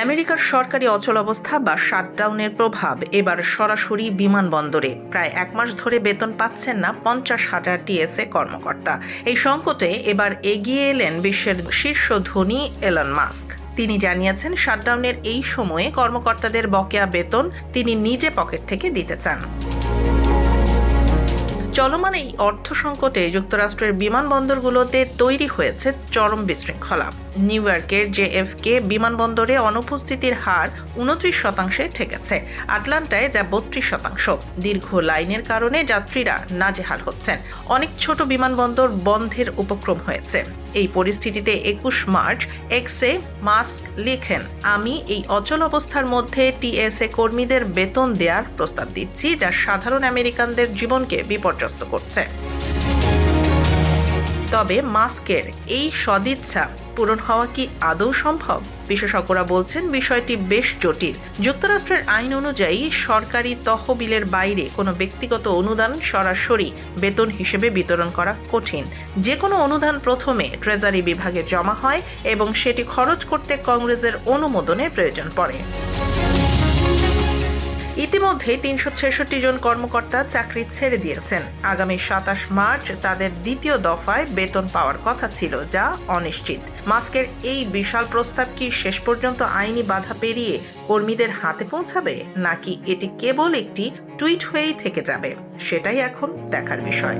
আমেরিকার সরকারি অচলাবস্থা বা শাটডাউনের প্রভাব এবার সরাসরি বিমানবন্দরে। প্রায় এক মাস ধরে বেতন পাচ্ছেন না 50,000 টিএসএ কর্মকর্তা। এই সংকটে এবার এগিয়ে এলেন বিশ্বের শীর্ষ ধনী এলন মাস্ক। তিনি জানিয়েছেন, শাটডাউনের এই সময়ে কর্মকর্তাদের বকেয়া বেতন তিনি নিজে পকেট থেকে দিতে চান। চলমান এই অর্থ সংকটে যুক্তরাষ্ট্রের বিমানবন্দরগুলোতে তৈরি হয়েছে চরম বিশৃঙ্খলা। নিউ ইয়র্কের JFK বিমানবন্দরে অনুপস্থিতির হার 29% ঠেকেছে, আটলান্টায় যা 32%। দীর্ঘ লাইনের কারণে যাত্রীরা নাজেহাল হচ্ছেন। অনেক ছোট বিমানবন্দর বন্ধের উপক্রম হয়েছে। এই পরিস্থিতিতে 21 মার্চ এক্সে মাস্ক লিখেন, আমি এই অচল অবস্থার মধ্যে টিএসএ কর্মীদের বেতন দেওয়ার প্রস্তাব দিচ্ছি, যা সাধারণ আমেরিকানদের জীবনকে বিপর্যস্ত করছে। তবে মাস্কের এই সদিচ্ছা পূরণ হওয়া কি আদৌ সম্ভব? বিশেষজ্ঞরা বলছেন বিষয়টি বেশ জটিল। যুক্তরাষ্ট্রের আইন অনুযায়ী সরকারি তহবিলের বাইরে কোনো ব্যক্তিগত অনুদান সরাসরি বেতন হিসেবে বিতরণ করা কঠিন। যে কোনো অনুদান প্রথমে ট্রেজারি বিভাগে জমা হয় এবং সেটি খরচ করতে কংগ্রেসের অনুমোদনের প্রয়োজন পড়ে। ইতিমধ্যে 366 জন কর্মকর্তা চাকরি ছেড়ে দিয়েছেন। আগামী 27 মার্চ তাদের দ্বিতীয় দফায় বেতন পাওয়ার কথা ছিল, যা অনিশ্চিত। মাস্কের এই বিশাল প্রস্তাব কি শেষ পর্যন্ত আইনি বাধা পেরিয়ে কর্মীদের হাতে পৌঁছাবে, নাকি এটি কেবল একটি টুইট হয়েই থেকে যাবে? সেটাই এখন দেখার বিষয়।